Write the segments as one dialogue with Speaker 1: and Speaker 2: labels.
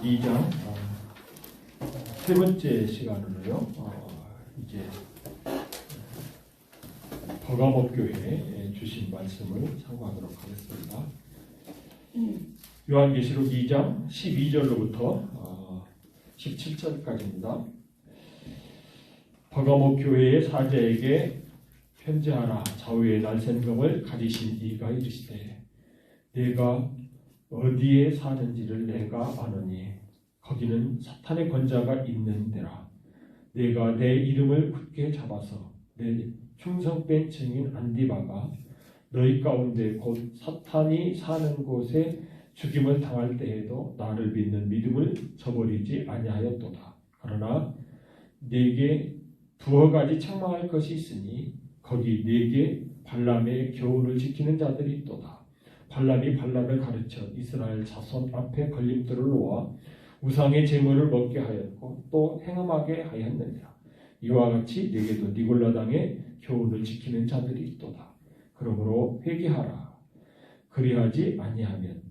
Speaker 1: 2장 세 번째 시간으로요. 이제 버가모 교회에 주신 말씀을 참고하도록 하겠습니다. 요한계시록 2장 12절로부터 17절까지입니다. 버가모 교회의 사제에게 편지하라. 좌우의 날쌘금을 가지신 이가 이르시되 내가 어디에 사는지를 내가 아노니 거기는 사탄의 권자가 있는 데라. 내가 내 이름을 굳게 잡아서 내 충성된 증인 안디바가 너희 가운데 곧 사탄이 사는 곳에 죽임을 당할 때에도 나를 믿는 믿음을 저버리지 아니하였도다. 그러나 네게 두어 가지 책망할 것이 있으니 거기 네게 발람의 교훈을 지키는 자들이 있도다. 발람이 발람을 가르쳐 이스라엘 자손 앞에 걸림돌을 놓아 우상의 제물을 먹게 하였고 또 행음하게 하였느니라. 이와 같이 네게도 니골라 당의 교훈을 지키는 자들이 있도다. 그러므로 회개하라. 그리하지 아니하면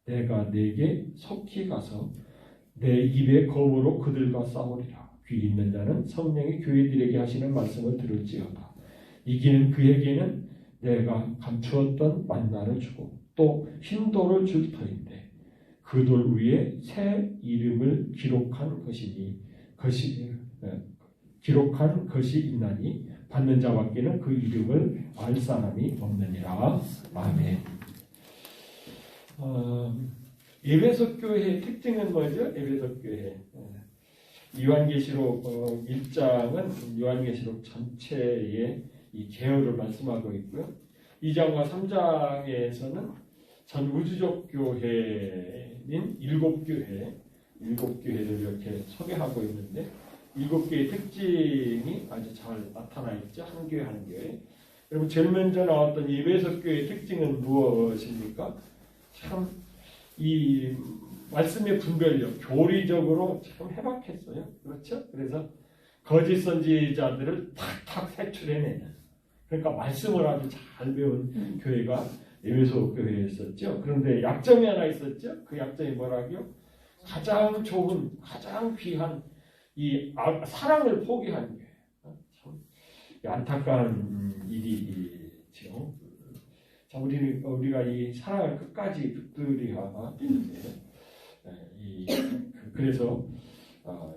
Speaker 1: 내가 네게 속히 가서 내 입의 검으로 그들과 싸우리라. 귀 있는 자는 성령이 교회들에게 하시는 말씀을 들을지어다. 이기는 그에게는 내가 감추었던 만나를 주고 또 흰 돌을 줄 터인데 그 돌 위에 새 이름을 기록한 것이 있나니 받는 자밖에는 그 이름을 알 사람이 없느니라. 아멘. 에베소 교회의 특징은 뭐죠? 에베소 교회. 요한계시록 1장은 요한계시록 전체의 이 계열을 말씀하고 있고요. 2장과 3장에서는 전 우주적 교회인 7교회를 이렇게 소개하고 있는데 7개의 특징이 아주 잘 나타나 있죠. 한 교회 한 교회. 여러분 제일 먼저 나왔던 에베소 교회의 특징은 무엇입니까? 참 이 말씀의 분별력, 교리적으로 참 해박했어요. 그렇죠? 그래서 거짓 선지자들을 탁탁 색출해내는, 그러니까 말씀을 아주 잘 배운 교회가 에베소 교회였었죠. 그런데 약점이 하나 있었죠. 그 약점이 뭐라고요? 가장 좋은, 가장 귀한 이 사랑을 포기한 교회. 참 안타까운 일이죠. 자, 우리가 이 사랑을 끝까지 붙들어야 되는데, 그래서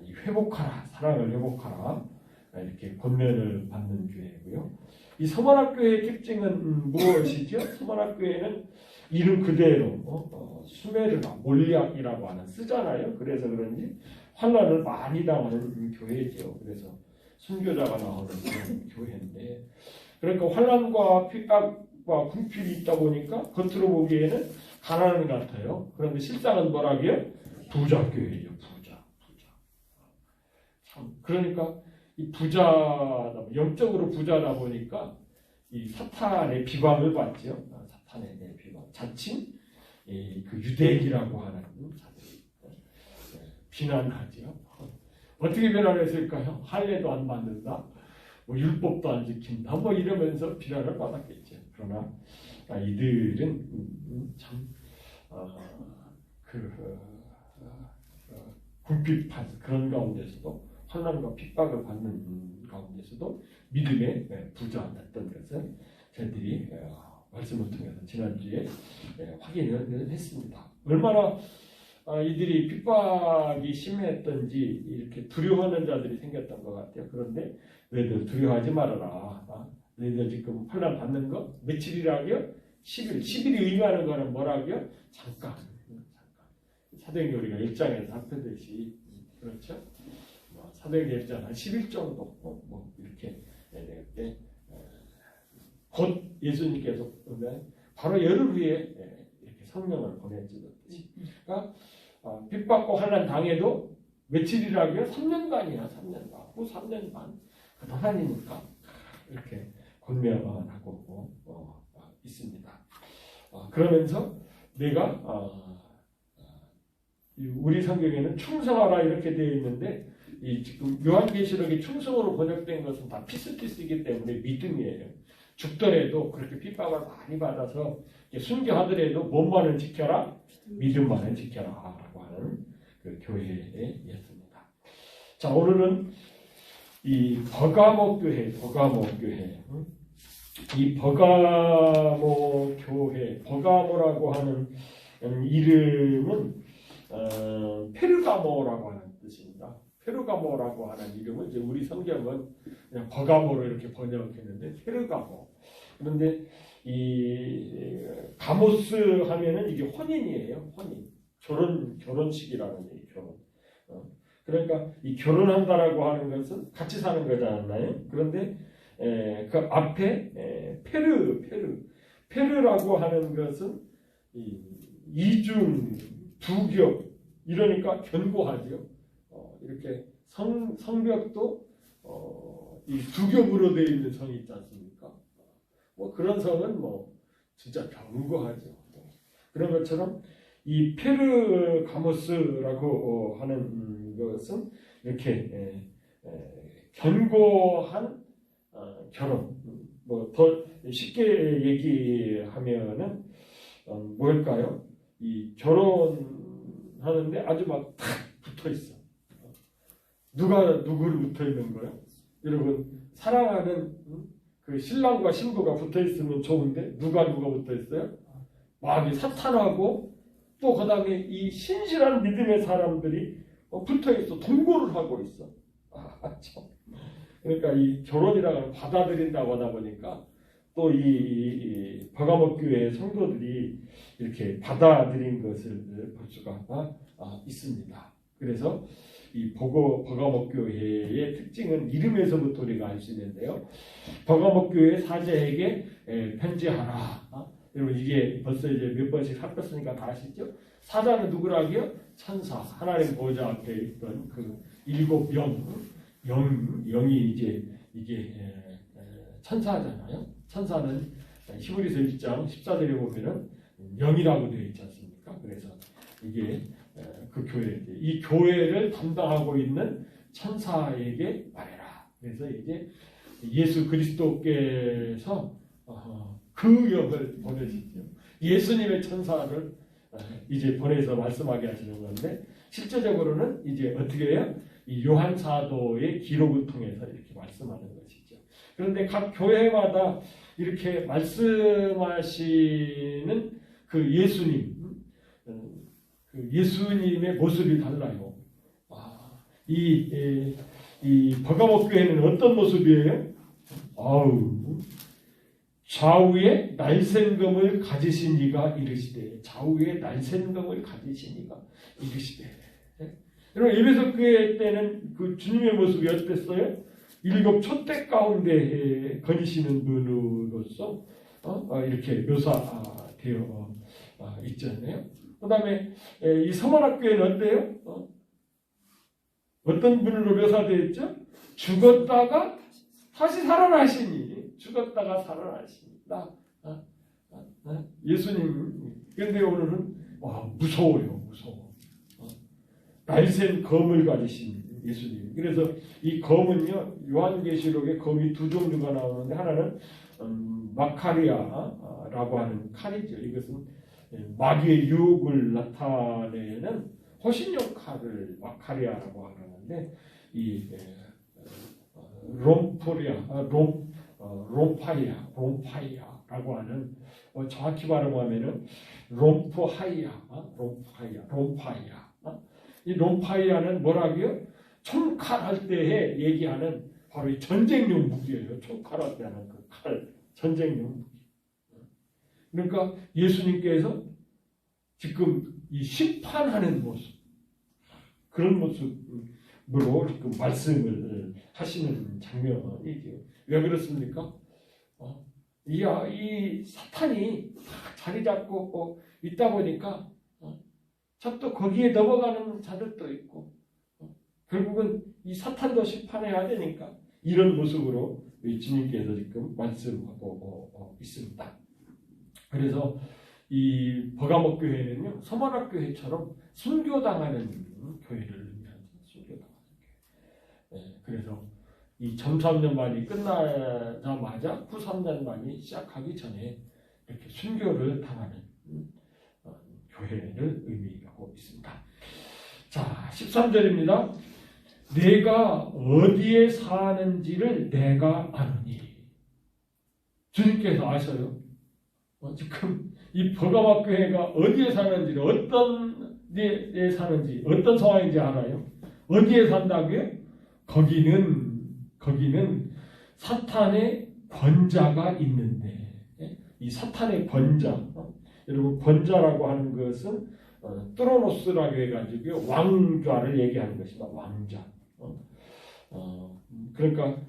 Speaker 1: 이 회복하라, 사랑을 회복하라, 이렇게 권면을 받는 교회고요. 이 서머나교회의 특징은 무엇이죠? 서머나교회는 이름 그대로 수메르나 몰리악이라고 하는 쓰잖아요. 그래서 그런지 환난을 많이 당하는 교회죠. 그래서 순교자가 나오는 그런 교회인데, 그러니까 환난과 핍박과 궁핍이 있다 보니까 겉으로 보기에는 가난한 것 같아요. 그런데 실상은 뭐라고요? 부자 교회죠. 부자. 참 그러니까 이 부자다, 영적으로 부자다 보니까 이 사탄의 비방을 받죠. 사탄의 비방. 자칭 그 유대인이라고 하는 자들이 비난하죠. 어떻게 비난했을까요? 할례도 안 만든다, 뭐 율법도 안 지킨다, 뭐 이러면서 비난을 받았겠죠. 그러나 이들은 참 궁핍한 그런 가운데서도, 환난과 핍박을 받는 가운데서도 믿음의 부자였던 것을 저희들이 말씀을 통해서 지난주에 확인을 했습니다. 얼마나 이들이 핍박이 심했던지 이렇게 두려워하는 자들이 생겼던 것 같아요. 그런데 너희들 두려워하지 말아라. 너희들 지금 환난 받는 거 며칠이라고요? 10일. 10일이 의미하는 거는 뭐라고요? 잠깐. 사도행전 우리가 1장에서 살펴듯이, 그렇죠? 사도행전 1장 한 10일 정도 이렇게 곧 예수님께서 오면 바로 열흘 후에 이렇게 성령을 보내주듯이, 그러니까 핍박과 환난 당해도 며칠이라고요? 3년간이야. 3년간. 후 3년간. 그 하나님이니까 이렇게 권면하고 있습니다. 그러면서 내가 우리 성경에는 충성하라 이렇게 되어 있는데, 이 지금 요한계시록이 충성으로 번역된 것은 다 피스이기 때문에 믿음이에요. 죽더라도 그렇게 핍박을 많이 받아서 순교하더라도 뭔만을 지켜라? 믿음만을 지켜라 라고 하는 그 그 교회였습니다. 자, 오늘은 이 버가모 교회, 이 버가모 교회, 버가모라고 하는 이름은 페르가모라고 하는 뜻입니다. 페르가모라고 하는 이름은 이제 우리 성경은 그냥 버가모로 이렇게 번역했는데 페르가모. 그런데 이 가모스 하면은 이게 혼인이에요. 혼인. 결혼식이라는 얘기, 결혼. 그러니까 이 결혼한다라고 하는 것은 같이 사는 거잖아요. 그런데 그 앞에 페르라고 하는 것은 이중, 두겹, 이러니까 견고하죠. 이렇게 성벽도 이 두 겹으로 되어 있는 성이 있지 않습니까? 뭐 그런 성은 뭐 진짜 견고하죠. 그런 것처럼 이 페르가모스라고 하는 것은 이렇게 견고한 결혼. 뭐 더 쉽게 얘기하면은 뭘까요? 이 결혼하는데 아주 막 탁 붙어 있어. 누가 누구를 붙어 있는 거예요? 여러분 사랑하는 그 신랑과 신부가 붙어 있으면 좋은데 누가 붙어 있어요? 막 사탄하고 또 그다음에 이 신실한 믿음의 사람들이 붙어 있어. 동거를 하고 있어. 참. 그러니까 이 결혼이라고 받아들인다고 하다 보니까 또 이 버가모 교회 성도들이 이렇게 받아들인 것을 볼 수가 있습니다. 그래서 이 버가모 교회의 특징은 이름에서부터 우리가 알 수 있는데요. 버가모 교회 사제에게 편지하라. 여러분 이게 벌써 이제 몇 번씩 살폈으니까 다 아시죠? 사자는 누구라고요? 천사. 하나님 보좌 앞에 있던 그 7 영이 이제 이게 천사잖아요. 천사는 히브리서 1장 14절에 보면은 영이라고 되어 있지 않습니까? 그래서 이게 그 교회, 이 교회를 담당하고 있는 천사에게 말해라. 그래서 이제 예수 그리스도께서 그 영을 보내시죠. 예수님의 천사를 이제 보내서 말씀하게 하시는 건데 실제적으로는 이제 어떻게 해요? 이 요한 사도의 기록을 통해서 이렇게 말씀하는 것이죠. 그런데 각 교회마다 이렇게 말씀하시는 그 예수님의 모습이 달라요. 이 버가모 교회는 어떤 모습이에요? 좌우에 날쌘금을 가지신 이가 이르시되, 좌우에 날쌘금을 가지신 이가 이르시되. 여러분 에베소 교회 때는 그 주님의 모습이 어땠어요? 7 촛대 가운데 거니시는 분으로서 이렇게 묘사되어 있잖아요. 그 다음에 이 서만학교회는 어때요? 어떤 분으로 묘사되어 있죠? 죽었다가 다시 살아나시니. 죽었다가 살아나십니다. 예수님. 그런데 오늘은 무서워요. 날쌘 검을 가지신 예수님. 그래서 이 검은요, 요한계시록에 검이 2 종류가 나오는데 하나는 마카리아라고 하는 칼이죠. 이것은 마귀의 유혹을 나타내는 호신용 칼을 마카리아라고 하는데 이 롬파이아라고 하는 정확히 발음하면은 롬파이아. 이 롬파이아는 뭐라고요? 총칼 할 때에 얘기하는 바로 이 전쟁용 무기예요. 총칼 할 때 하는 그 칼, 전쟁용 무기. 그러니까 예수님께서 지금 이 심판하는 모습, 그런 모습으로 지금 말씀을 하시는 장면이죠. 왜 그렇습니까? 이 사탄이 자리 잡고 있다 보니까 참 또 거기에 넘어가는 자들도 있고 결국은 이 사탄도 심판해야 되니까 이런 모습으로 주님께서 지금 말씀하고 있습니다. 그래서 이 버가모 교회는요, 서만학 교회처럼 순교당하는 교회를 의미하죠. 순교당하는 교회. 그래서 이 전 3년반이 끝나자마자 후 3년반이 시작하기 전에 이렇게 순교를 당하는 교회를 의미하고 있습니다. 자, 13절입니다. 내가 어디에 사는지를 내가 아느니. 주님께서 아셔요. 지금 이 버가바 교회가 어디에 사는지를, 어떤 데 사는지, 어떤 상황인지 알아요. 어디에 산다고요? 거기는 사탄의 권자가 있는데, 이 사탄의 권자, 여러분 권자라고 하는 것은 뚜로노스라고 해가지고 왕좌를 얘기하는 것이다. 왕좌. 그러니까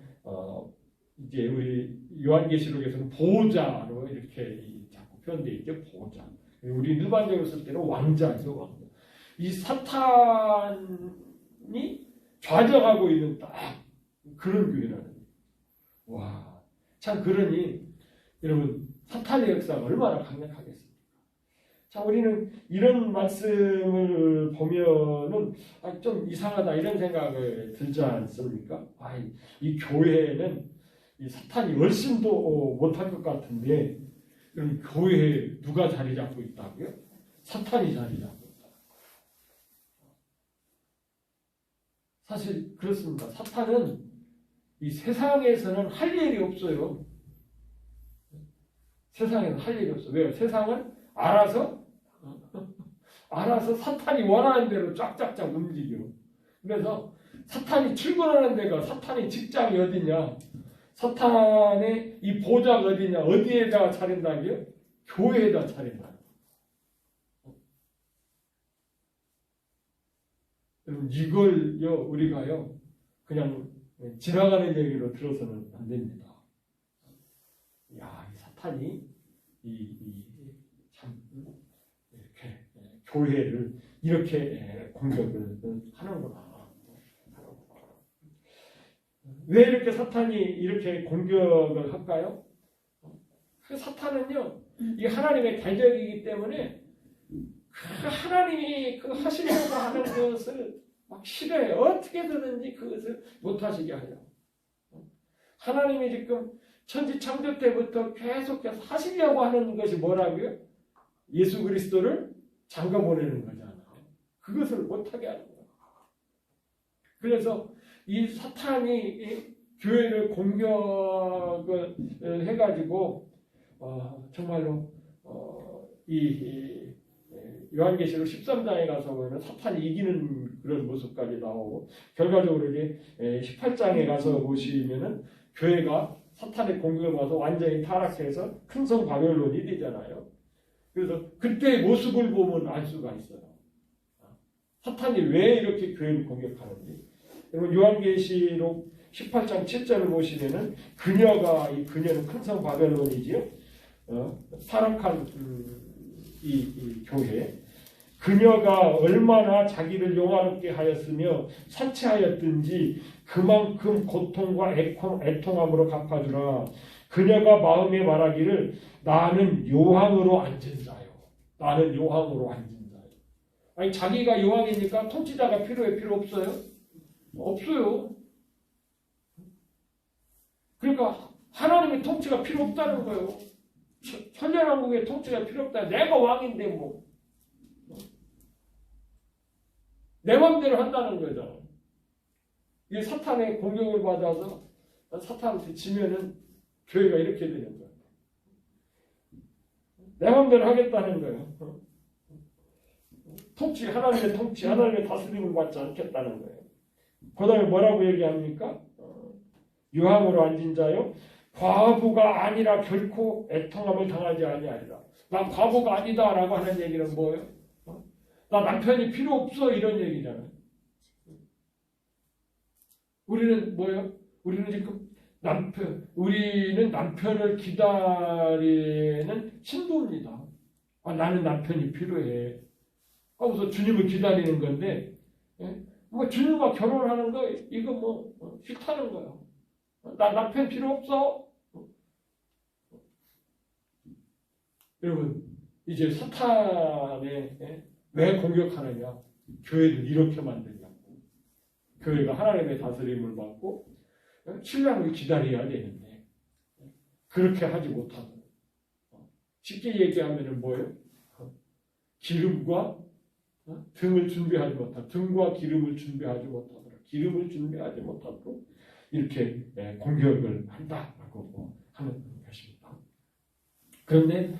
Speaker 1: 이제 우리 요한계시록에서는 보좌로 이렇게 자꾸 표현되어 있죠. 보좌. 우리 일반적으로 쓸 때는 왕자죠. 왕자. 이 사탄이 좌정하고 있는 딱 그런 교회라는 거예요. 와, 참 그러니 여러분 사탄의 역사가 얼마나 강력하겠습니까? 자, 우리는 이런 말씀을 보면은 좀 이상하다 이런 생각을 들지 않습니까? 이 교회는 이 사탄이 얼씬도 못할 것 같은데 그럼 교회에 누가 자리 잡고 있다고요? 사탄이 자리 잡고 있다. 사실 그렇습니다. 사탄은 이 세상에서는 할 일이 없어요. 세상에는 할 일이 없어요. 왜요? 세상은 알아서 사탄이 원하는 대로 쫙쫙쫙 움직여. 그래서 사탄이 출근하는 데가, 사탄의 직장이 어디냐, 사탄의 이 보좌가 어디냐, 어디에다 차린다고요? 교회에다 차린다. 여러분 이걸요 우리가요 그냥 지나가는 얘기로 들어서는 안 됩니다. 야, 이 사탄이 참 이렇게 교회를 이렇게 공격을 하는구나. 왜 이렇게 사탄이 이렇게 공격을 할까요? 그 사탄은요, 이 하나님의 대적이기 때문에 그 하나님이 그 하시려고 하는 것을 막 싫어해요. 어떻게든지 그것을 못하시게 하려고. 하나님이 지금 천지 창조 때부터 계속해서 하시려고 하는 것이 뭐라고요? 예수 그리스도를 장가 보내는 거잖아요. 그것을 못하게 하는 거예요. 그래서 이 사탄이 교회를 공격을 해가지고 정말로 이 요한계시록 13장에 가서 보면 사탄이 이기는 그런 모습까지 나오고 결과적으로 이제 18장에 가서 보시면은 교회가 사탄의 공격을 받아서 완전히 타락해서 큰 성 바벨론이 되잖아요. 그래서 그때의 모습을 보면 알 수가 있어요. 사탄이 왜 이렇게 교회를 공격하는지. 여러분 요한계시록 18장 7절을 보시면은 그녀는 큰 성 바벨론이지요. 타락한 이 교회. 그녀가 얼마나 자기를 용화롭게 하였으며 사치하였든지 그만큼 고통과 애통함으로 갚아주라. 그녀가 마음에 말하기를 나는 요항으로 앉은 자요. 나는 요항으로 앉은 자요. 아니 자기가 요항이니까 통치자가 필요 없어요? 없어요. 그러니까 하나님의 통치가 필요 없다는 거예요. 천년왕국의 통치가 필요 없다. 내가 왕인데 뭐. 내 맘대로 한다는 거죠. 이 사탄의 공격을 받아서 사탄한테 지면은 교회가 이렇게 되는 거예요. 내 맘대로 하겠다는 거예요. 하나님의 통치, 하나님의 다스림을 받지 않겠다는 거예요. 그 다음에 뭐라고 얘기합니까? 유황으로 앉은 자요. 과부가 아니라 결코 애통함을 당하지 아니하리라. 난 과부가 아니다라고 하는 얘기는 뭐예요? 나 남편이 필요 없어 이런 얘기잖아요. 우리는 뭐예요? 우리는 지금 우리는 남편을 기다리는 신부입니다. 나는 남편이 필요해. 그래서 주님을 기다리는 건데, 뭐 주님과 결혼하는 거 이거 뭐 싫다는 거예요. 나 남편 필요 없어. 여러분 이제 사탄의 왜 공격하느냐? 교회를 이렇게 만들냐고. 교회가 하나님의 다스림을 받고 신랑을 기다려야 되는데 그렇게 하지 못하고 쉽게 얘기하면은 뭐예요? 기름과 등을 준비하지 못하고 등과 기름을 준비하지 못하도록 기름을 준비하지 못하도록 이렇게 공격을 한다라고 하는 것입니다. 그런데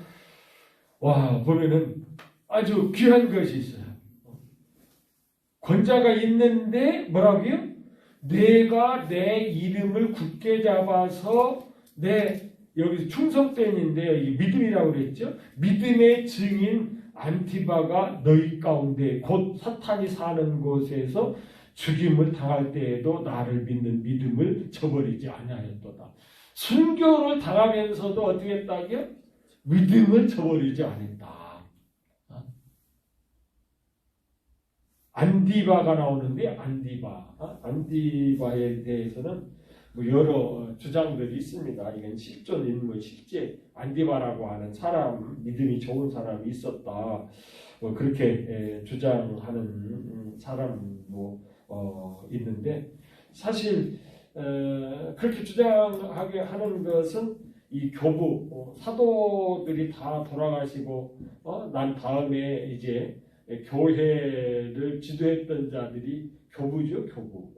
Speaker 1: 보면은 아주 귀한 것이 있어요. 권자가 있는데 뭐라고요? 내가 내 이름을 굳게 잡아서 내 여기서 충성됨인데요. 이 믿음이라고 그랬죠. 믿음의 증인 안티바가 너희 가운데 곧 사탄이 사는 곳에서 죽임을 당할 때에도 나를 믿는 믿음을 저버리지 아니하였도다. 순교를 당하면서도 어떻게 했다고요? 믿음을 저버리지 않았다. 안디바가 나오는데 안디바에 대해서는 여러 주장들이 있습니다. 이건 실존 인물, 실제 안디바라고 하는 사람, 믿음이 좋은 사람이 있었다. 그렇게 주장하는 사람도 있는데 사실 그렇게 주장하게 하는 것은 이 교부 사도들이 다 돌아가시고 난 다음에 이제 교회를 지도했던 자들이 교부죠, 교부.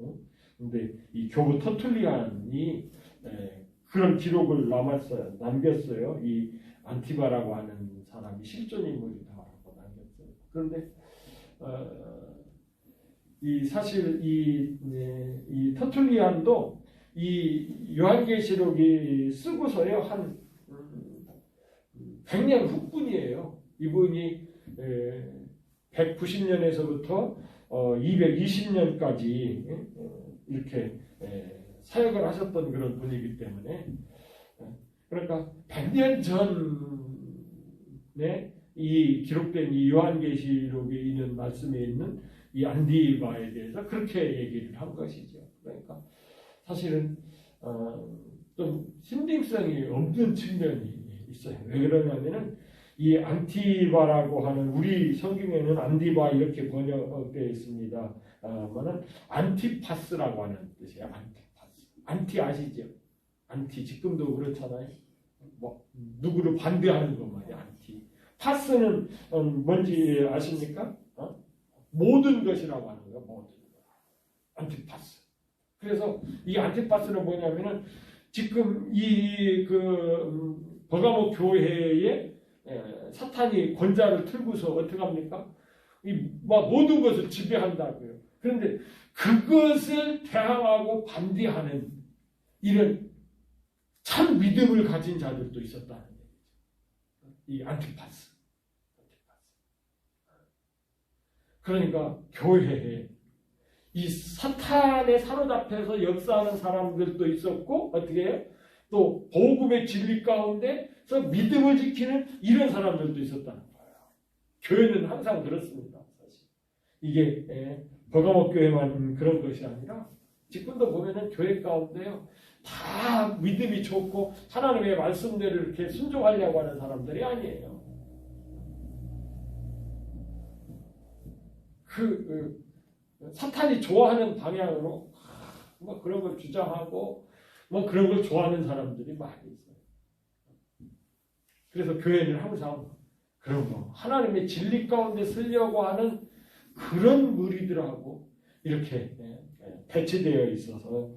Speaker 1: 근데 이 교부 터툴리안이 그런 기록을 남겼어요. 이 안티바라고 하는 사람이 실존 인물이다라고 남겼어요. 그런데 사실 이 터툴리안도 이 요한계시록이 쓰고서요 한 100년 후뿐이에요. 이분이 190년에서부터 220년까지 이렇게 사역을 하셨던 그런 분이기 때문에 그러니까 100년 전에 이 기록된 이 요한계시록에 있는 말씀에 있는 이 안디바에 대해서 그렇게 얘기를 한 것이죠. 그러니까 사실은 좀 신빙성이 없는 측면이 있어요. 왜 그러냐면은 이 안티바라고 하는 우리 성경에는 안디바 이렇게 번역되어 있습니다. 뭐는 안티파스라고 하는 뜻이에요. 안티파스. 안티 아시죠? 안티 지금도 그렇잖아요. 뭐 누구를 반대하는 것 말이야. 안티. 파스는 뭔지 아십니까? 모든 것이라고 하는 거예요. 모든 것. 안티파스. 그래서 이 안티파스는 뭐냐면은 지금 버가모 교회에 사탄이 권자를 틀고서 어떻게 합니까? 모든 것을 지배한다고요. 그런데 그것을 대항하고 반대하는 이런 참 믿음을 가진 자들도 있었다는 얘기죠. 이 안티파스. 그러니까 교회에 이 사탄에 사로잡혀서 역사하는 사람들도 있었고 어떻게 해요? 또 복음의 진리 가운데서 믿음을 지키는 이런 사람들도 있었다는 거예요. 교회는 항상 그렇습니다. 사실 이게 버가모 교회만 그런 것이 아니라 지금도 보면은 교회 가운데요 다 믿음이 좋고 하나님의 말씀대로 이렇게 순종하려고 하는 사람들이 아니에요. 사탄이 좋아하는 방향으로 그런 걸 주장하고 그런 걸 좋아하는 사람들이 많이 있어요. 그래서 교회는 항상 그런 하나님의 진리 가운데 쓰려고 하는 그런 무리들하고 이렇게 배치되어 있어서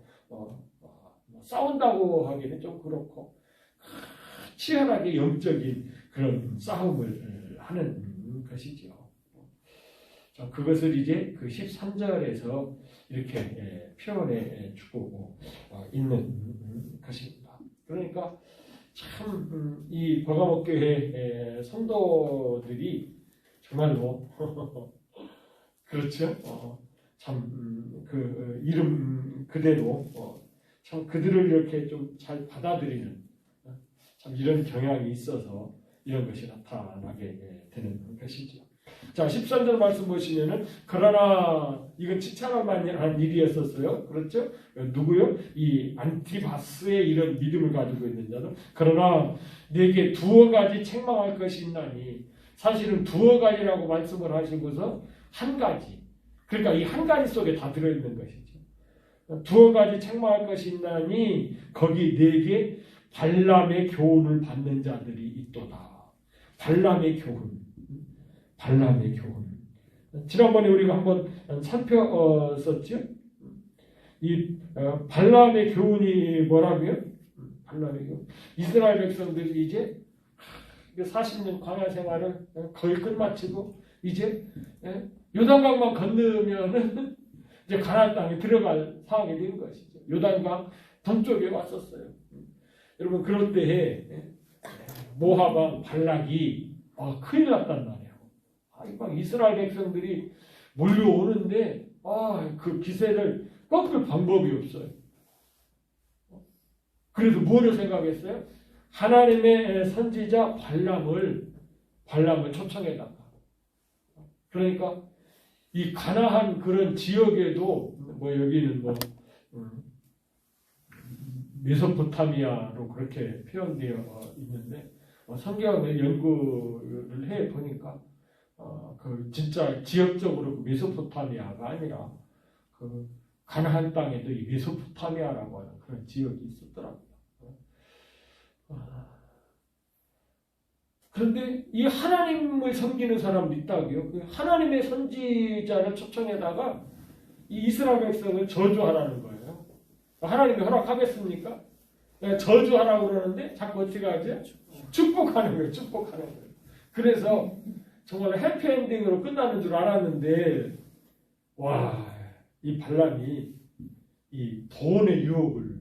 Speaker 1: 싸운다고 하기는 좀 그렇고 치열하게 영적인 그런 싸움을 하는 것이죠. 그것을 이제 그 13절에서 이렇게 표현해 주고 있는 것입니다. 그러니까 참 이 버가모 교회 성도들이 정말로 그렇죠. 참 그 이름 그대로 참 그들을 이렇게 좀 잘 받아들이는 참 이런 경향이 있어서 이런 것이 나타나게 되는 것이죠. 자, 13절 말씀 보시면은 그러나 이건 칭찬할 만한 일이었었어요. 그렇죠? 누구요? 이 안티바스의 이런 믿음을 가지고 있는 자는 그러나 내게 두어 가지 책망할 것이 있나니 사실은 두어 가지라고 말씀을 하시고서 한 가지 그러니까 이 한 가지 속에 다 들어있는 것이죠. 두어 가지 책망할 것이 있나니 거기 내게 발람의 교훈을 받는 자들이 있도다. 발람의 교훈. 지난번에 우리가 한번 살펴봤었죠. 이 발람의 교훈이 뭐라고요? 발람의 교훈. 이스라엘 백성들이 이제 40년 광야 생활을 거의 끝마치고 이제 요단강만 건너면은 이제 가나안 땅에 들어갈 상황이 된 것이죠. 요단강 동쪽에 왔었어요. 여러분 그럴 때에 모압 왕 발락이 큰일 났단 말이에요. 이방 이스라엘 백성들이 몰려오는데 그 기세를 꺾을 방법이 없어요. 그래서 뭐를 생각했어요? 하나님의 선지자 발람을 초청해달라. 그러니까 이 가나안 그런 지역에도 여기는 메소포타미아로 그렇게 표현되어 있는데 성경을 연구를 해 보니까 그 진짜 지역적으로 메소포타미아가 아니라 그 가나안 땅에도 이 메소포타미아라고 하는 그런 지역이 있었더라고요. 그런데 이 하나님을 섬기는 사람도 있다고요. 그 하나님의 선지자를 초청해다가 이 이스라엘 백성을 저주하라는 거예요. 하나님이 허락하겠습니까? 저주하라고 그러는데 자꾸 어떻게 하죠? 축복하는 거예요. 축복하는 거예요. 그래서 정말 해피엔딩으로 끝나는 줄 알았는데 이 발람이 이 돈의 유혹을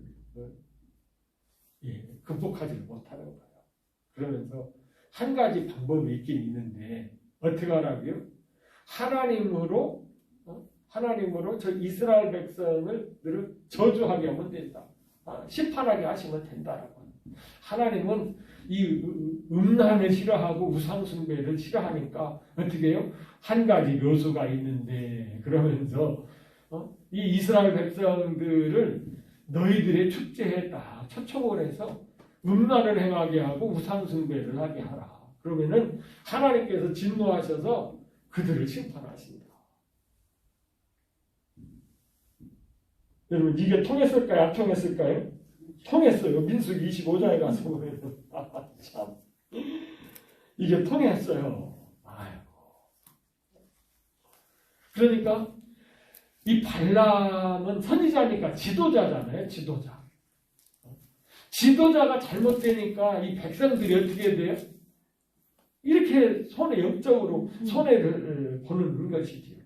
Speaker 1: 극복하지 못하는 거예요. 그러면서 한 가지 방법이 있긴 있는데 어떻게 하라고요? 하나님으로 저 이스라엘 백성을 늘 저주하게 하면 된다. 심판하게 하시면 된다라고. 하나님은 이 음란을 싫어하고 우상숭배를 싫어하니까 어떻게 해요? 한 가지 묘수가 있는데 그러면서 이 이스라엘 백성들을 너희들의 축제에 다 초청을 해서 음란을 행하게 하고 우상숭배를 하게 하라. 그러면은 하나님께서 진노하셔서 그들을 심판하신다. 여러분 이게 통했을까요? 안 통했을까요? 통했어요. 민수기 25장에 가서 보면 참 이게 통했어요. 그러니까 이 발람은 선지자니까 지도자잖아요. 지도자가 잘못되니까 이 백성들이 어떻게 돼요? 이렇게 영적으로 손해를 보는 것이지요.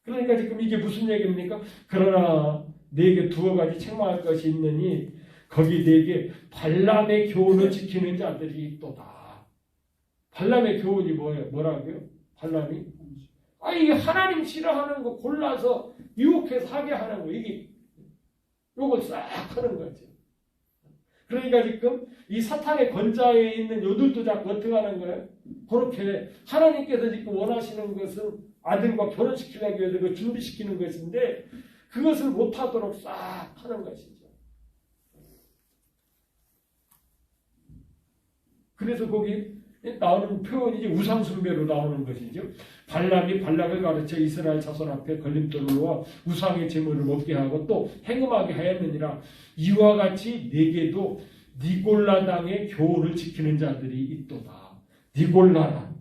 Speaker 1: 그러니까 지금 이게 무슨 얘기입니까? 그러나 네게 두어 가지 책망할 것이 있느니 거기 네게 발람의 교훈을 지키는 자들이 있도다. 발람의 교훈이 뭐라고요? 발람이? 이게 하나님 싫어하는 거 골라서 유혹해서 하게 하는 거 요걸 싹 하는 거죠. 그러니까 지금 이 사탄의 권좌에 있는 요들도 자꾸 어떻게 하는 거예요? 그렇게 하나님께서 지금 원하시는 것은 아들과 결혼시키려고 해서 그 준비시키는 것인데 그것을 못하도록 싹 하는 것이죠. 그래서 거기 나오는 표현이 우상숭배로 나오는 것이죠. 발람이 발락을 가르쳐 이스라엘 자손 앞에 걸림돌을 놓아 우상의 제물을 먹게 하고 또 행음하게 하였느니라. 이와 같이 네게도 니골라당의 교훈을 지키는 자들이 있도다. 니골라당.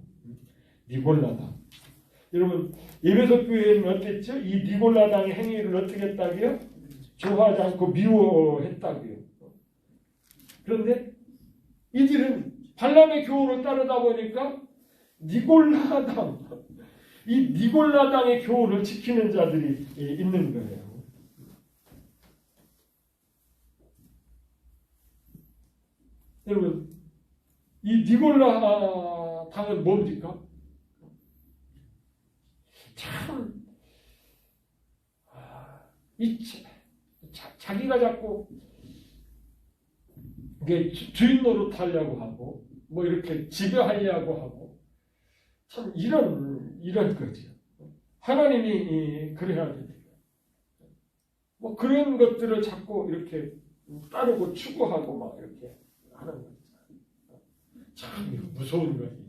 Speaker 1: 여러분 에베소 교회는 어땠죠? 이 니골라당의 행위를 어떻게 했다고요? 좋아하지 않고 미워했다고요. 그런데 이들은 발람의 교훈을 따르다 보니까 이 니골라당의 교훈을 지키는 자들이 있는 거예요. 여러분, 이 니골라당은 뭡니까? 참, 자기가 자꾸 이게 주인 노릇하려고 하고, 이렇게 지배하려고 하고, 참 이런 거죠. 하나님이 그래야 됩니다. 그런 것들을 자꾸 이렇게 따르고 추구하고 이렇게 하는 거죠. 참 무서운 것이죠.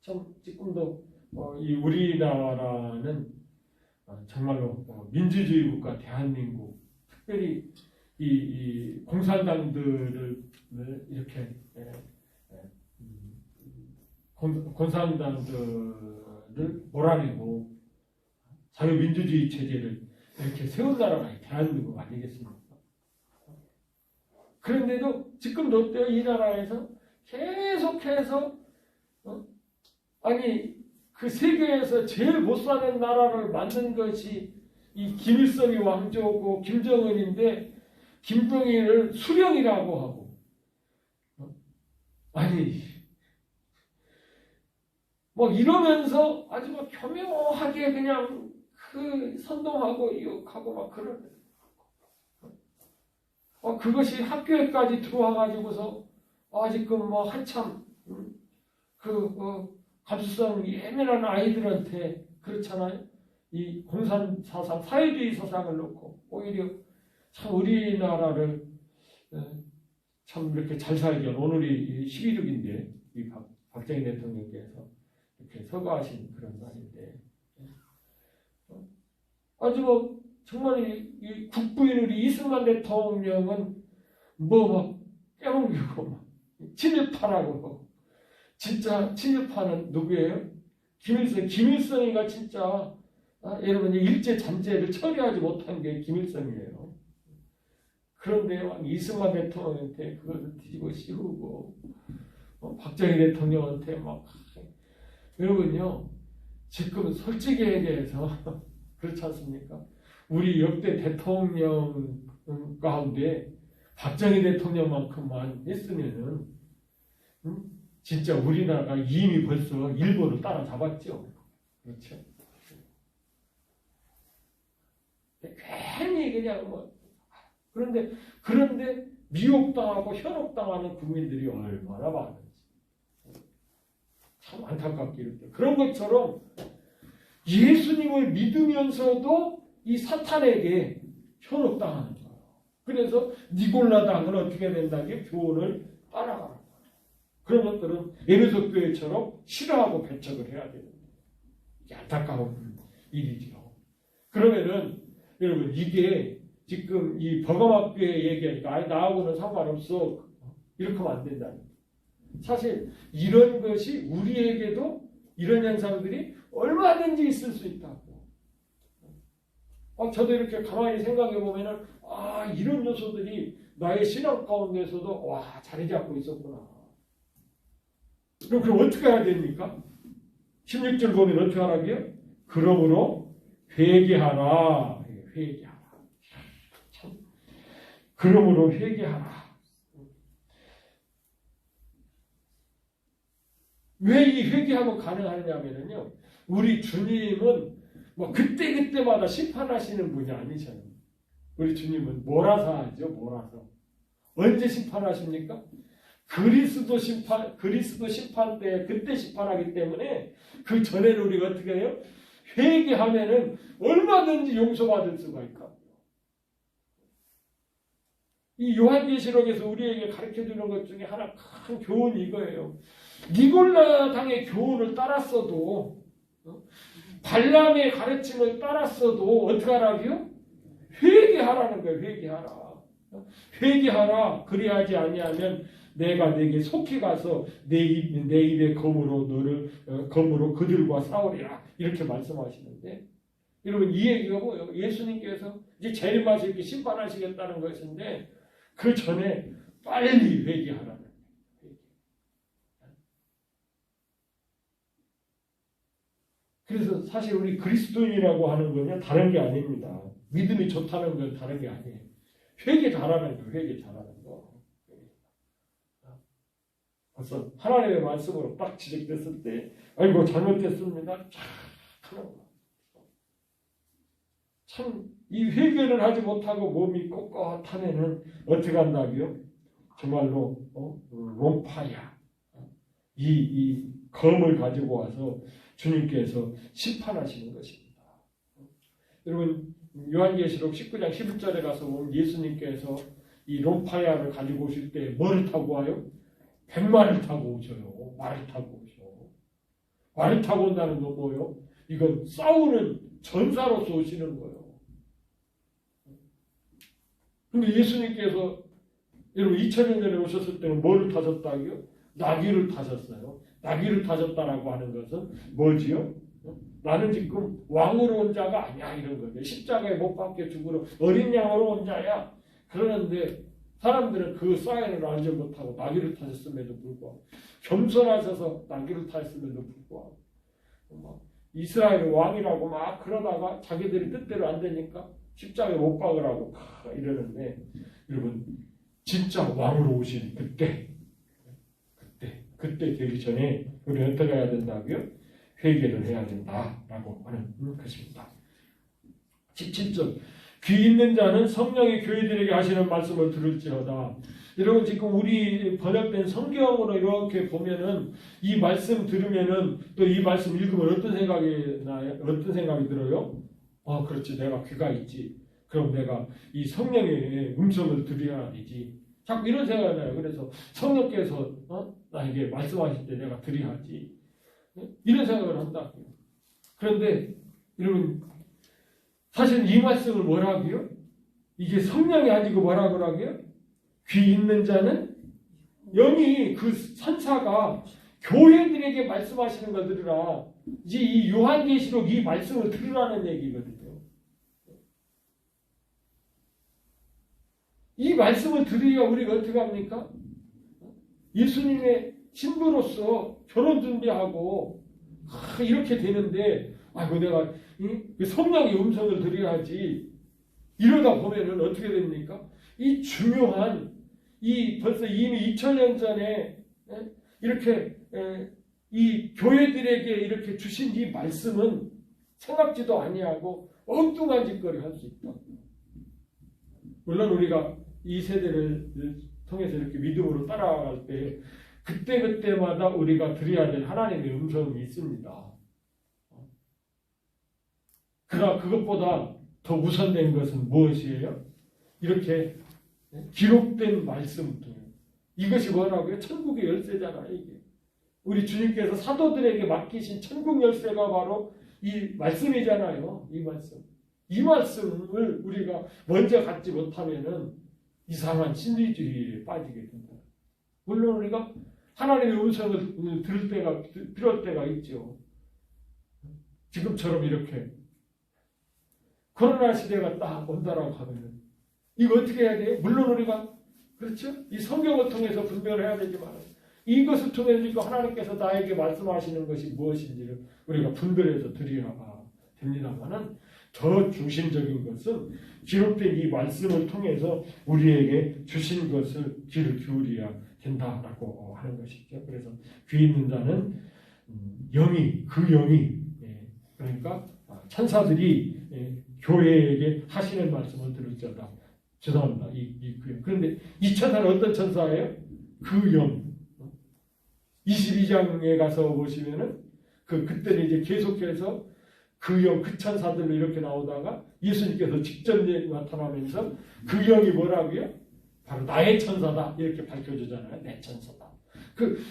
Speaker 1: 참 지금도 이 우리나라는 정말로 민주주의 국가 대한민국, 특별히 이 공산당들을 이렇게 공산당들을 몰아내고 자유민주주의 체제를 이렇게 세운 나라가 대한민국 아니겠습니까? 그런데도 지금도 어때요? 이 나라에서 계속해서 아니 그 세계에서 제일 못 사는 나라를 만든 것이 이 김일성이 왕조고 김정은인데 김정일을 수령이라고 하고 아니 뭐 이러면서 아주 막 교묘하게 그냥 그 선동하고 이욕하고 막 그런 그것이 학교에까지 들어와가지고서 지금 뭐 한참 감수성 예민한 아이들한테 그렇잖아요. 이 공산 사상, 사회주의 사상을 놓고 오히려 참 우리나라를 참 이렇게 잘 살게 오늘이 11.6인데 이 박정희 대통령께서 이렇게 서거하신 그런 날인데 아주 뭐 정말 이 국부인 우리 이승만 대통령은 뭐 막 깨물고 막 친일파라고 진짜 친일파는 누구예요? 김일성이가 진짜 여러분 일제 잔재를 처리하지 못한 게 김일성이에요. 그런데 이승만 대통령한테 그것을 뒤집어 씌우고 박정희 대통령한테 막 여러분요 지금 솔직히 얘기해서 그렇지 않습니까? 우리 역대 대통령 가운데 박정희 대통령만큼만 했으면은 진짜 우리나라가 이미 벌써 일본을 따라잡았죠. 그렇죠? 괜히 그냥 뭐 그런데 미혹당하고 현혹당하는 국민들이 얼마나 많은지 참 안타깝게 이렇게 그런 것처럼 예수님을 믿으면서도 이 사탄에게 현혹당하는 거예요. 그래서 니골라당은 어떻게 된다게 교훈을 따라가는 거예요. 그런 것들은 에베소 교회처럼 싫어하고 배척을 해야 됩니다. 이게 안타까운 일이죠. 그러면은 여러분 이게 지금 이 버가마교회 얘기하니까 나하고는 상관없어 이렇게 하면 안 된다. 사실 이런 것이 우리에게도 이런 현상들이 얼마든지 있을 수 있다고. 저도 이렇게 가만히 생각해 보면은 이런 요소들이 나의 신앙 가운데서도 자리 잡고 있었구나. 그럼 어떻게 해야 됩니까? 16절 보면 어떻게 하라고요? 그러므로 회개하라. 회개하라. 참. 그러므로 회개하라. 왜 이 회개하면 가능하냐면요. 우리 주님은 뭐 그때마다 심판하시는 분이 아니잖아요. 우리 주님은 몰아서 하죠. 몰아서. 언제 심판하십니까? 그리스도 심판 때 그때 심판하기 때문에 그 전에는 우리가 어떻게 해요? 회개하면은 얼마든지 용서받을 수가 있거든요. 이 요한계시록에서 우리에게 가르쳐주는 것 중에 하나 큰 교훈이 이거예요. 니골라 당의 교훈을 따랐어도 발람의 가르침을 따랐어도 어떻게 하라고요? 회개하라는 거예요. 회개하라. 그리하지 아니하면 내가 내게 속히 가서 내 입에 검으로 그들과 싸우리라 이렇게 말씀하시는데 여러분 이 얘기가 뭐예요? 예수님께서 이제 재림하셔서 이렇게 심판하시겠다는 것인데 그 전에 빨리 회개하라는 거예요. 그래서 사실 우리 그리스도인이라고 하는 건요 다른 게 아닙니다. 믿음이 좋다는 건 다른 게 아니에요. 회개 잘하는 거, 회개 잘하는 거. 그래서 하나님의 말씀으로 딱 지적됐을 때, 아이고 잘못됐습니다. 참 이 회개를 하지 못하고 몸이 꼿꼿하면은 어떻게 한다고요? 정말로 롬파야. 이 검을 가지고 와서 주님께서 심판하시는 것입니다. 여러분 요한계시록 19장 11절에 가서 보면 예수님께서 이 롬파야를 가지고 오실 때 뭐를 타고 와요? 백마를 타고 오셔요. 말을 타고 오셔. 말을 타고 온다는 건 뭐예요? 이건 싸우는 전사로서 오시는 거예요. 근데 예수님께서 여러분 2000년 전에 오셨을 때는 뭐를 타셨다고요? 나귀를 타셨어요. 나귀를 타셨다라고 하는 것은 뭐지요? 나는 지금 왕으로 온 자가 아니야 이런 거죠. 십자가에 못 박혀 죽으러 어린 양으로 온 자야. 그러는데 사람들은 그 사인을 알지 못하고 나귀를 타셨음에도 불구하고 겸손하셔서 나귀를 타셨음에도 불구하고 이스라엘 왕이라고 막 그러다가 자기들이 뜻대로 안 되니까 십자가에 못 박으라고 이러는데 여러분 진짜 왕으로 오신 그때 되기 전에 우리는 어떻게 해야 된다고요? 회개를 해야 된다라고 하는 것입니다. 17절 귀 있는 자는 성령이 교회들에게 하시는 말씀을 들을지어다. 여러분 지금 우리 번역된 성경으로 이렇게 보면은 이 말씀 들으면은 또 이 말씀 읽으면 어떤 생각이 나요? 어떤 생각이 들어요? 그렇지 내가 귀가 있지. 그럼 내가 이 성령의 음성을 들어야 되지. 자꾸 이런 생각이 나요. 그래서 성령께서 나에게 말씀하실 때 내가 들어야지. 이런 생각을 한다고요. 그런데 여러분 사실 이 말씀을 뭐라고요? 이게 성령이 아니고 뭐라고 하고요? 귀 있는 자는 영이 그 선사가 교회들에게 말씀하시는 걸 들으라. 이제 이 요한계시록 이 말씀을 들으라는 얘기거든요. 이 말씀을 들으야 우리가 어떻게 합니까? 예수님의 신부로서 결혼 준비하고 이렇게 되는데 내가 성령의 음성을 들어야지. 이러다 보면은 어떻게 됩니까? 이 중요한 벌써 이미 2000년 전에 이렇게 이 교회들에게 이렇게 주신 이 말씀은 생각지도 아니하고 엉뚱한 짓거리 할 수 있다. 물론 우리가 이 세대를 통해서 이렇게 믿음으로 따라갈 때 그때마다 우리가 들어야 될 하나님의 음성이 있습니다. 그러나 그것보다 더 우선된 것은 무엇이에요? 이렇게 기록된 말씀. 이것이 뭐라고요? 천국의 열쇠잖아요. 이게. 우리 주님께서 사도들에게 맡기신 천국 열쇠가 바로 이 말씀이잖아요. 이 말씀. 이 말씀을 우리가 먼저 갖지 못하면은 이상한 신비주의에 빠지게 된다. 물론 우리가 하나님의 음성을 들을 때가 있죠. 지금처럼 이렇게 코로나 시대가 딱 온다라고 하면은 이거 어떻게 해야 돼요? 물론 우리가 그렇죠? 이 성경을 통해서 분별을 해야 되지만 이것을 통해서 하나님께서 나에게 말씀하시는 것이 무엇인지를 우리가 분별해서 드려야 됩니다만은 더 중심적인 것은 기록된 이 말씀을 통해서 우리에게 주신 것을 귀를 기울여야 된다라고 하는 것이죠. 그래서 귀 있는 자는 영이 그러니까 천사들이 교회에게 하시는 말씀을 들을지어다. 죄송합니다. 그런데 이 천사는 어떤 천사예요? 그 영. 22장에 가서 보시면은 그때는 이제 계속해서 그 영, 그 천사들로 이렇게 나오다가 예수님께서 직접 나타나면서 그 영이 뭐라고요? 바로 나의 천사다. 이렇게 밝혀주잖아요. 내 천사다.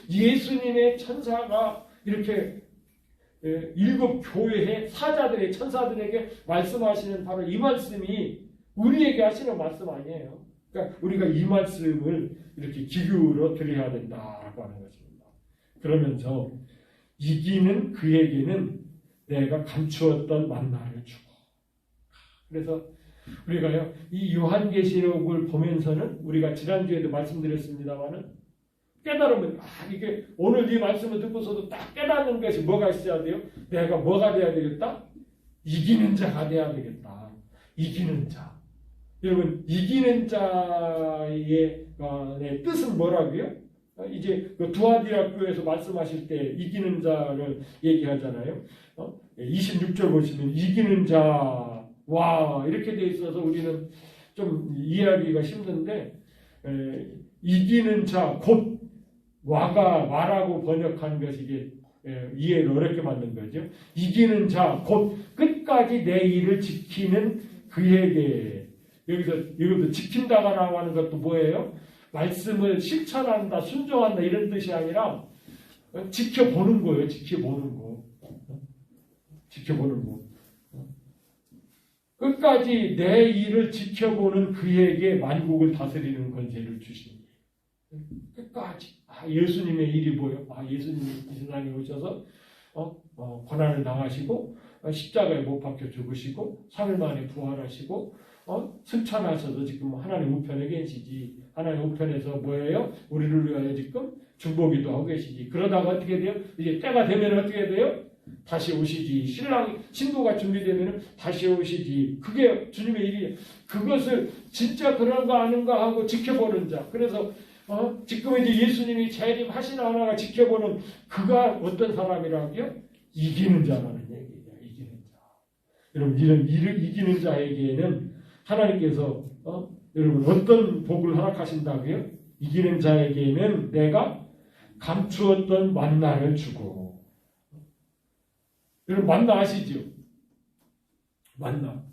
Speaker 1: 예수님의 천사가 이렇게 일곱 교회의 사자들의 천사들에게 말씀하시는 바로 이 말씀이 우리에게 하시는 말씀 아니에요. 그러니까 우리가 이 말씀을 이렇게 기울여 드려야 된다라고 하는 것입니다. 그러면서 이기는 그에게는 내가 감추었던 만나를 주고. 그래서 우리가요 이 요한계시록을 보면서는 우리가 지난주에도 말씀드렸습니다만은 깨달으면 이게 오늘 이 말씀을 듣고서도 딱 깨닫는 것이 뭐가 있어야 돼요? 내가 뭐가 돼야 되겠다? 이기는 자가 돼야 되겠다. 이기는 자. 여러분 이기는 자의 뜻은 뭐라고요? 이제 두아디아교에서 말씀하실 때 이기는 자를 얘기하잖아요. 26절 보시면 이기는 자와 이렇게 돼 있어서 우리는 좀 이해하기가 힘든데 이기는 자 곧 와라고 번역한 것이 이게 이해를 어렵게 만든 거죠. 이기는 자 곧 끝까지 내 일을 지키는 그에게. 여기서 이것도 지킨다가 나오는 것도 뭐예요? 말씀을 실천한다, 순종한다 이런 뜻이 아니라 지켜보는 거예요. 지켜보는 거. 끝까지 내 일을 지켜보는 그에게 만국을 다스리는 권세를 주시니. 끝까지 예수님의 일이 뭐예요? 예수님이 이 세상에 오셔서 고난을 당하시고 십자가에 못 박혀 죽으시고 3일 만에 부활하시고 승천하셔서 지금 하나님 우편에 계시지. 하나님 우편에서 뭐예요? 우리를 위하여 지금 중보기도 하고 계시지. 그러다가 어떻게 돼요? 이제 때가 되면 어떻게 돼요? 다시 오시지. 신부가 준비되면 다시 오시지. 그게 주님의 일이에요. 그것을 진짜 그런가 아닌가 하고 지켜보는 자. 그래서 지금 이제 예수님이 재림하시나 하나가 지켜보는 그가 어떤 사람이라고요? 이기는 자라는 얘기예요. 이기는 자. 여러분 이런 이기는 자에게는 하나님께서 여러분 어떤 복을 허락하신다고요? 이기는 자에게는 내가 감추었던 만나를 주고. 여러분 만나 아시죠? 만나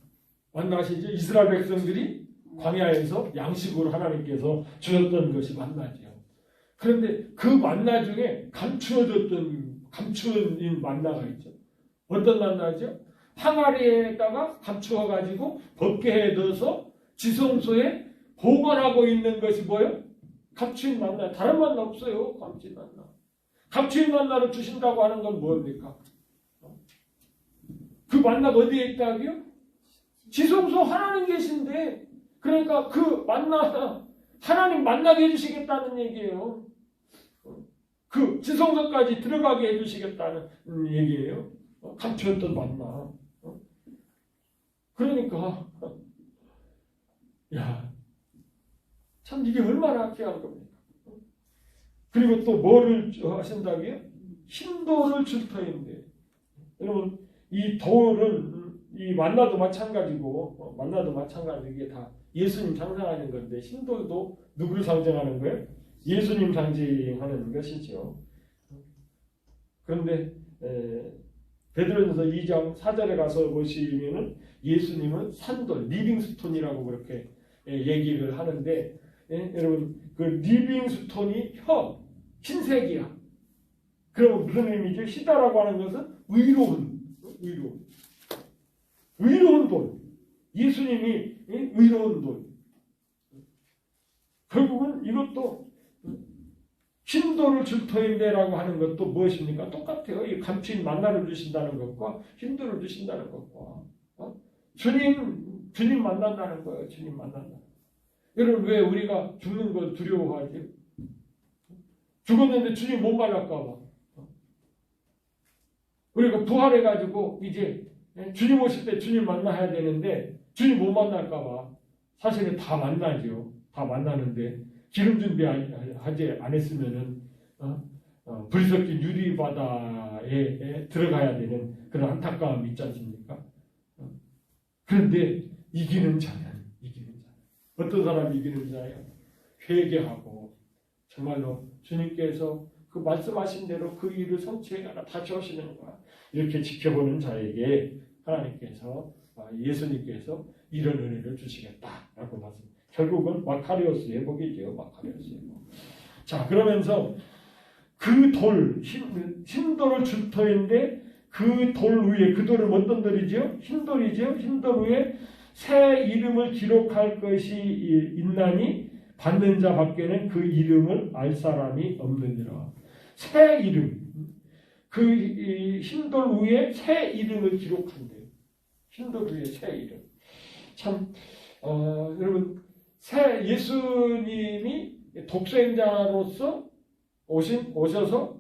Speaker 1: 아시죠? 이스라엘 백성들이 광야에서 양식으로 하나님께서 주셨던 것이 만나죠. 그런데 그 만나 중에 감추어진 만나가 있죠. 어떤 만나죠? 항아리에다가 감추어가지고 법궤에 넣어서 지성소에 보관하고 있는 것이 뭐예요? 감추인 만나. 다른 만나 없어요. 감추인 만나. 감추인 만나를 주신다고 하는 건 뭡니까? 그 만나가 어디에 있다고요? 지성소 하나님 계신데 그러니까 그 만나 하나님 만나게 해주시겠다는 얘기예요. 그 지성소까지 들어가게 해주시겠다는 얘기예요. 감추었던 만나. 그러니까 참 이게 얼마나 귀한 겁니까? 그리고 또 뭐를 하신다고요? 흰돌을 줄 터인데 여러분 이 돌은 이 만나도 마찬가지고 이게 다 예수님 상징하는 건데 흰돌도 누구를 상징하는 거예요? 예수님 상징하는 것이죠. 그런데 베드로전서 2장 4절에 가서 보시면은 예수님은 산돌, 리빙스톤이라고 그렇게 얘기를 하는데 여러분 그 리빙스톤이 흰색이야. 그러면 무슨 의미죠? 희다라고 하는 것은 의로운 돌. 예수님이 의로운 돌. 결국은 이것도 흰 돌을 줄 터인데라고 하는 것도 무엇입니까? 똑같아요. 이 감추인 만나를 주신다는 것과 흰 돌을 주신다는 것과 주님 만난다는 거예요. 주님 만난다. 여러분 왜 우리가 죽는 걸 두려워하지? 죽었는데 주님 못 만날까 봐. 우리가 부활해가지고 이제 주님 오실 때 주님 만나야 되는데 주님 못 만날까 봐. 사실은 다 만나죠. 다 만나는데 기름 준비 하지 안 했으면은 불 섞인 유리 바다에 들어가야 되는 그런 안타까움이 있지 않습니까? 그런데 이기는 자는 어떤 사람이 이기는 자예요? 회개하고 정말로 주님께서 그 말씀하신 대로 그 일을 성취해가라 다시 오시는 거야. 이렇게 지켜보는 자에게 하나님께서 예수님께서 이런 은혜를 주시겠다라고 말씀. 결국은 마카리오스의 복이죠. 마카리오스의 복. 자 그러면서 그 돌, 흰 돌을 줄 터인데 그 돌 위에 그 돌은 어떤 돌이죠? 흰 돌이죠. 흰 돌 위에 새 이름을 기록할 것이 있나니 받는 자 밖에는 그 이름을 알 사람이 없느니라. 새 이름. 그 흰 돌 위에 새 이름을 기록한대요. 흰 돌 위에 새 이름. 참 여러분 예수님이 독생자로서 오셔서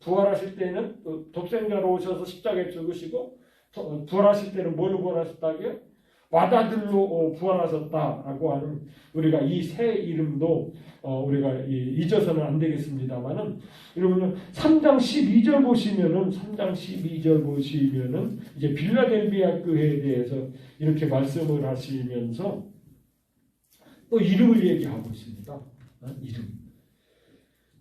Speaker 1: 부활하실 때는 또 독생자로 오셔서 십자가에 죽으시고 부활하실 때는 뭘로 부활하셨다고요? 마다들로 부활하셨다라고 하는 우리가 이 새 이름도 우리가 잊어서는 안 되겠습니다만은 여러분 3장 12절 보시면은 이제 빌라델비아 교회에 대해서 이렇게 말씀을 하시면서 또 이름을 얘기하고 있습니다. 이름.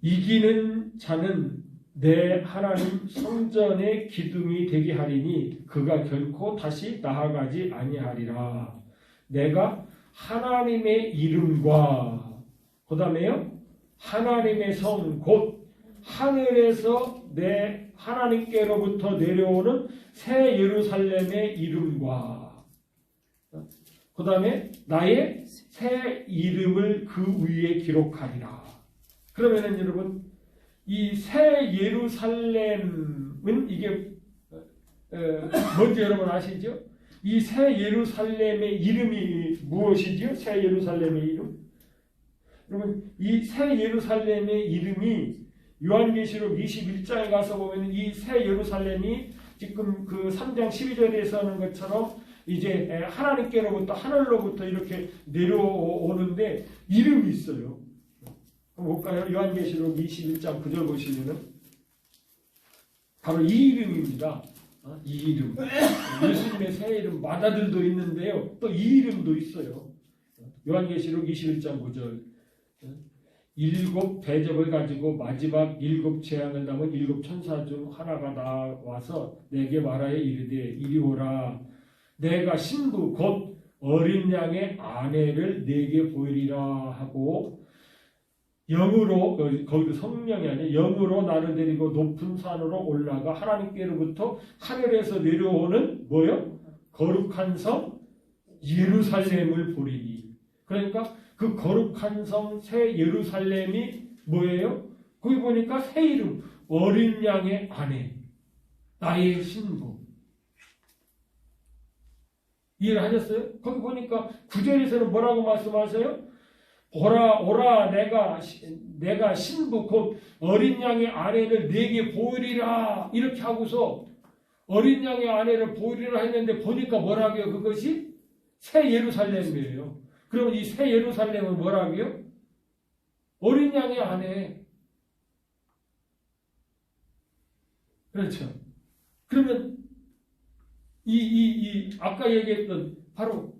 Speaker 1: 이기는 자는 내 하나님 성전의 기둥이 되게 하리니 그가 결코 다시 나아가지 아니하리라. 내가 하나님의 이름과 그 다음에요 하나님의 성 곧 하늘에서 내 하나님께로부터 내려오는 새 예루살렘의 이름과 그 다음에 나의 새 이름을 그 위에 기록하리라. 그러면은 여러분 이 새 예루살렘은 이게 뭔지 여러분 아시죠? 이 새 예루살렘의 이름이 무엇이지요? 새 예루살렘의 이름? 여러분 이 새 예루살렘의 이름이 요한계시록 21장에 가서 보면 이 새 예루살렘이 지금 그 3장 12절에서 하는 것처럼 이제 하나님께로부터 하늘로부터 이렇게 내려오는데 이름이 있어요. 한번 볼까요? 요한계시록 21장 9절 보시면은 바로 이 이름입니다. 이 이름. 예수님의 새 이름 마다들도 있는데요. 또 이 이름도 있어요. 요한계시록 21장 9절. 일곱 대접을 가지고 마지막 일곱 재앙을 담은 일곱 천사 중 하나가 나와서 내게 말하여 이르되 이리 오라. 내가 신부 곧 어린 양의 아내를 내게 보이리라 하고 영으로, 거기도 성령이 아니라 영으로 나를 데리고 높은 산으로 올라가 하나님께로부터 하늘에서 내려오는 뭐요? 거룩한 성 예루살렘을 보리니. 그러니까 그 거룩한 성 새 예루살렘이 뭐예요? 거기 보니까 새 이름 어린 양의 아내 나의 신부. 이해를 하셨어요? 거기 보니까 9절에서는 뭐라고 말씀하세요? 보라 오라 내가 신부 곧 어린 양의 아내를 네게 보이리라 이렇게 하고서 어린 양의 아내를 보이리라 했는데 보니까 뭐라고요? 그것이 새 예루살렘이에요. 그러면 이 새 예루살렘은 뭐라고요? 어린 양의 아내. 그렇죠. 그러면 아까 얘기했던 바로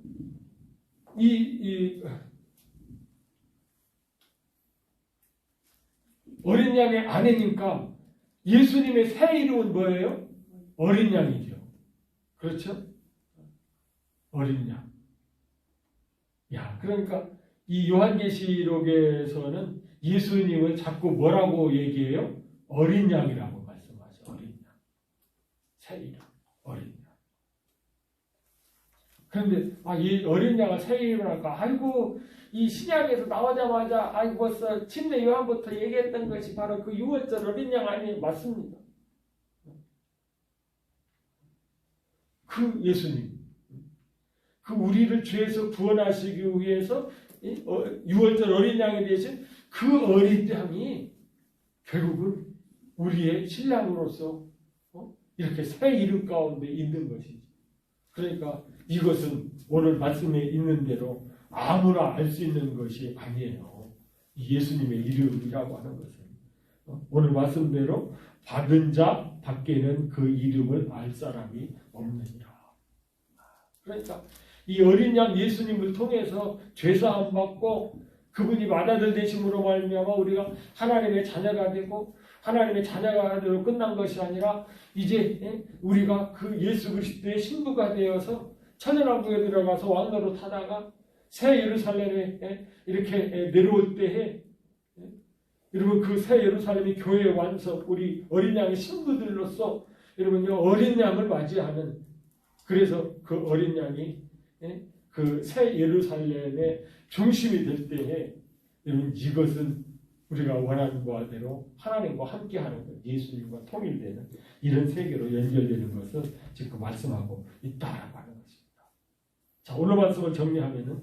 Speaker 1: 어린 양의 아내니까 예수님의 새 이름은 뭐예요? 어린 양이죠. 그렇죠? 어린 양. 야, 그러니까 이 요한계시록에서는 예수님을 자꾸 뭐라고 얘기해요? 어린 양이라고 말씀하죠. 어린 양. 새 이름. 어린 양. 그런데 이 어린 양을 새 이름을 할까? 아이고 이 신약에서 나오자마자 벌써 침례 요한부터 얘기했던 것이 바로 그 6월절 어린 양 아니에요? 맞습니다. 그 예수님. 그 우리를 죄에서 구원하시기 위해서 6월절 어린 양이 되신 그 어린 양이 결국은 우리의 신랑으로서 이렇게 새 이름 가운데 있는 것이죠. 그러니까 이것은 오늘 말씀에 있는 대로 아무나 알 수 있는 것이 아니에요. 예수님의 이름이라고 하는 것은 오늘 말씀대로 받은 자 밖에는 그 이름을 알 사람이 없느니라. 그러니까 이 어린 양 예수님을 통해서 죄사함 받고 그분이 맏아들 되심으로 말미암아 우리가 하나님의 자녀가 되고 하나님의 자녀가 되어 끝난 것이 아니라 이제 우리가 그 예수 그리스도의 신부가 되어서 천연왕국에 들어가서 왕노로 타다가 새 예루살렘에 이렇게 내려올 때에 여러분 그 새 예루살렘이 교회의 완성 우리 어린 양의 신부들로서 여러분요 어린 양을 맞이하는 그래서 그 어린 양이 그 새 예루살렘의 중심이 될 때에 여러분 이것은 우리가 원하는 바대로 하나님과 함께하는 것, 예수님과 통일되는 이런 세계로 연결되는 것을 지금 말씀하고 있다라고 하는 것입니다. 자, 오늘 말씀을 정리하면은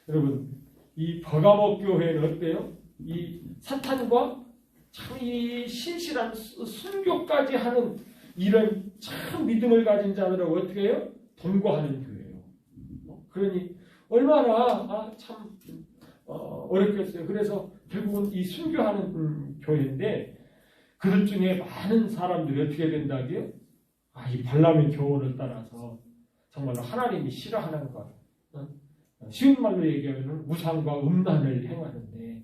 Speaker 1: 여러분 이 버가모 교회는 어때요? 이 사탄과 참 이 신실한 순교까지 하는 이런 참 믿음을 가진 자들하고 어떻게 해요? 동거하는 교회예요. 그러니 얼마나 참 어렵겠어요. 그래서 결국은 이 순교하는 교회인데 그들 중에 많은 사람들이 어떻게 된다고요? 이 발람의 교훈을 따라서 정말로 하나님이 싫어하는 것. 쉬운 말로 얘기하면 우상과 음란을 행하는데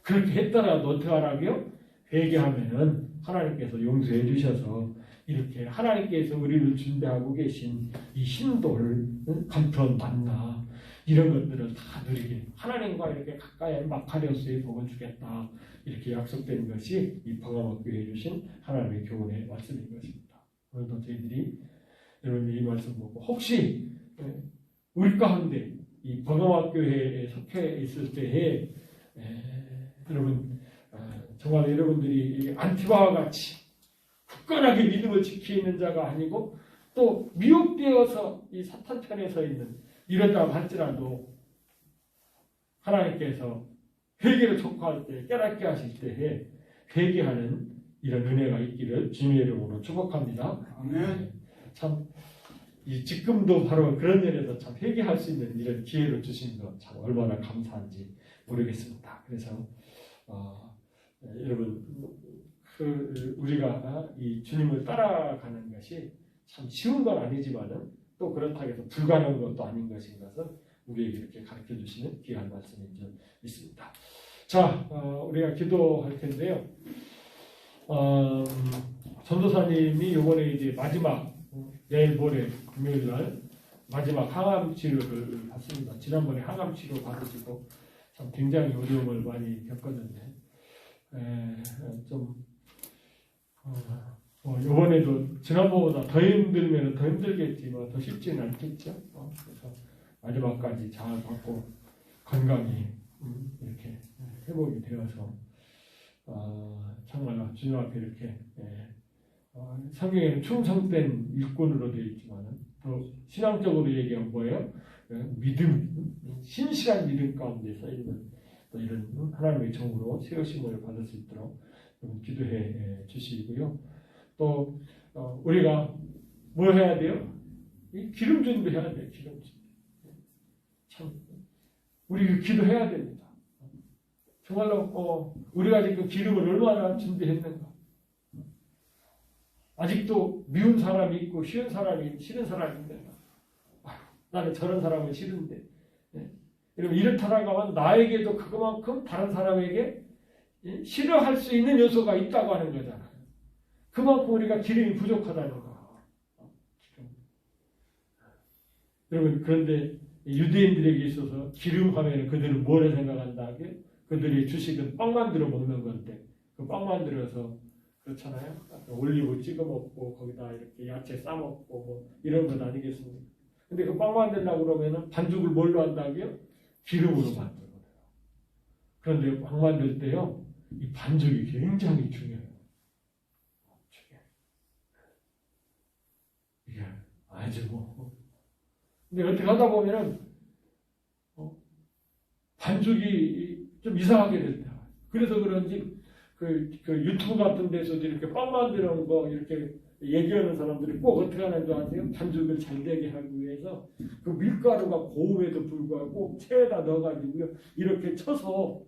Speaker 1: 그렇게 했더라도 어떻게 하라고요? 회개하면은 하나님께서 용서해 주셔서 이렇게 하나님께서 우리를 준비하고 계신 이 신돌, 감편, 만나 이런 것들을 다 누리게 하나님과 이렇게 가까이 마카리오스의 복을 주겠다 이렇게 약속된 것이 이 버가모 교회에 주신 하나님의 교훈의 말씀인 것입니다. 오늘도 저희들이 여러분 이 말씀 보고 혹시 우리 가운데 이 버가모 교회에 속해 있을 때에 여러분 정말 여러분들이 이 안티바와 같이 굳건하게 믿음을 지키는 자가 아니고 또 미혹되어서 이 사탄 편에 서 있는 이러다 할지라도 하나님께서 회개를 촉구할 때 깨닫게 하실 때에 회개하는 이런 은혜가 있기를 주님의 이름으로 축복합니다.
Speaker 2: 아멘.
Speaker 1: 참 지금도 바로 그런 일에서 참 회개할 수 있는 이런 기회를 주신 것 참 얼마나 감사한지 모르겠습니다. 그래서 여러분 우리가 이 주님을 따라가는 것이 참 쉬운 건 아니지만은 또 그렇다고 해서 불가능한 것도 아닌 것인 것을 우리에게 이렇게 가르쳐 주시는 귀한 말씀인 줄 믿습니다. 자, 우리가 기도할 텐데요. 전도사님이 이번에 이제 마지막 내일 모레 금요일 날 마지막 항암 치료를 받습니다. 지난번에 항암 치료 받으시고 참 굉장히 어려움을 많이 겪었는데 이번에도 지난번보다 더 힘들면 더 힘들겠지만 더 쉽지는 않겠죠. 그래서 마지막까지 잘 받고 건강히 이렇게 회복이 되어서 정말 주님 앞에 이렇게 성경에는 충성된 일꾼으로 되어 있지만은 또 신앙적으로 얘기하면 뭐예요? 믿음, 신실한 믿음 가운데 서 있는 또 이런 하나님의 정으로 세우심을 받을 수 있도록 기도해 주시고요. 또 우리가 뭐 해야 돼요? 이 기름 준비해야 돼요. 기름 준비. 참 우리 기도해야 됩니다. 정말로 우리가 지금 기름을 얼마나 준비했는가. 아직도 미운 사람이 있고 싫은 사람이 있는데 나는 저런 사람은 싫은데 여러분 이렇다라고 하면 나에게도 그만큼 다른 사람에게 싫어할 수 있는 요소가 있다고 하는 거잖아요. 그만큼 우리가 기름이 부족하다는 거. 여러분 그런데 유대인들에게 있어서 기름 하면 그들은 뭐를 생각한다? 그들의 주식은 빵 만들어 먹는 건데 그 빵 만들어서 그렇잖아요. 올리브 찍어 먹고 거기다 이렇게 야채 싸 먹고 뭐 이런 것 아니겠습니까? 근데 그 빵 만들려고 그러면은 반죽을 뭘로 한다고요? 기름으로 만들어요. 그런데 빵 만들 때요, 이 반죽이 굉장히 중요해요. 이게 아주 근데 어떻게 하다 보면은 반죽이 좀 이상하게 된다. 그래서 그런지 그 유튜브 같은 데서도 이렇게 빵 만드는 거 이렇게 얘기하는 사람들이 꼭 어떻게 하는 줄 아세요? 반죽을 잘 되게 하기 위해서 그 밀가루가 고음에도 불구하고 꼭 체에다 넣어가지고요 이렇게 쳐서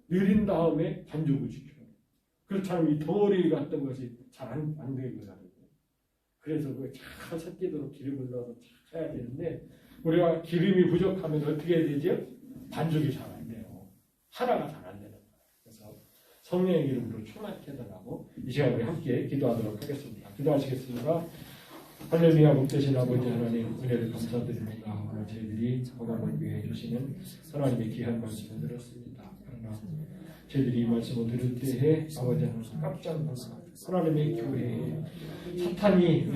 Speaker 1: 내린 다음에 반죽을 시켜요. 그렇지 않으면 이 덩어리 같은 것이 잘 안 되거든요. 그래서 그잘 섞이도록 기름을 넣어서 잘 해야 되는데 우리가 기름이 부족하면 어떻게 해야 되죠? 반죽이 잘 안 돼요. 하나가 잘 안 되는 거예요. 그래서 성령의 이름으로 충만케 해달라고 이 시간 우리 함께 기도하도록 하겠습니다. 기도하시겠습니다. 할렐루야. 복되신 아버지 하나님 은혜를 감사드립니다. 오늘 저희들이 건강을 위해 주시는 하나님의 귀한 말씀을 들었습니다. 그러나 저희들이 이 말씀을 들을 때에 아버지 하나님 깜짝 놀라 하나님의 교회에 사탄이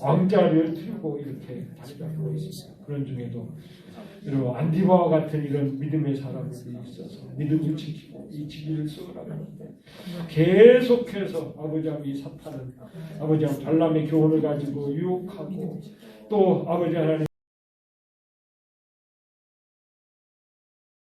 Speaker 1: 왕자를 들고 이렇게 다니고 있습니다. 그런 중에도 여러분 안디바와 같은 이런 믿음의 사람들이 있어서 믿음을 지키고 이 지기를 쓰라는데 계속해서 아버지 이 사탄은 아버지 발람의 교훈을 가지고 유혹하고 또 아버지 하나님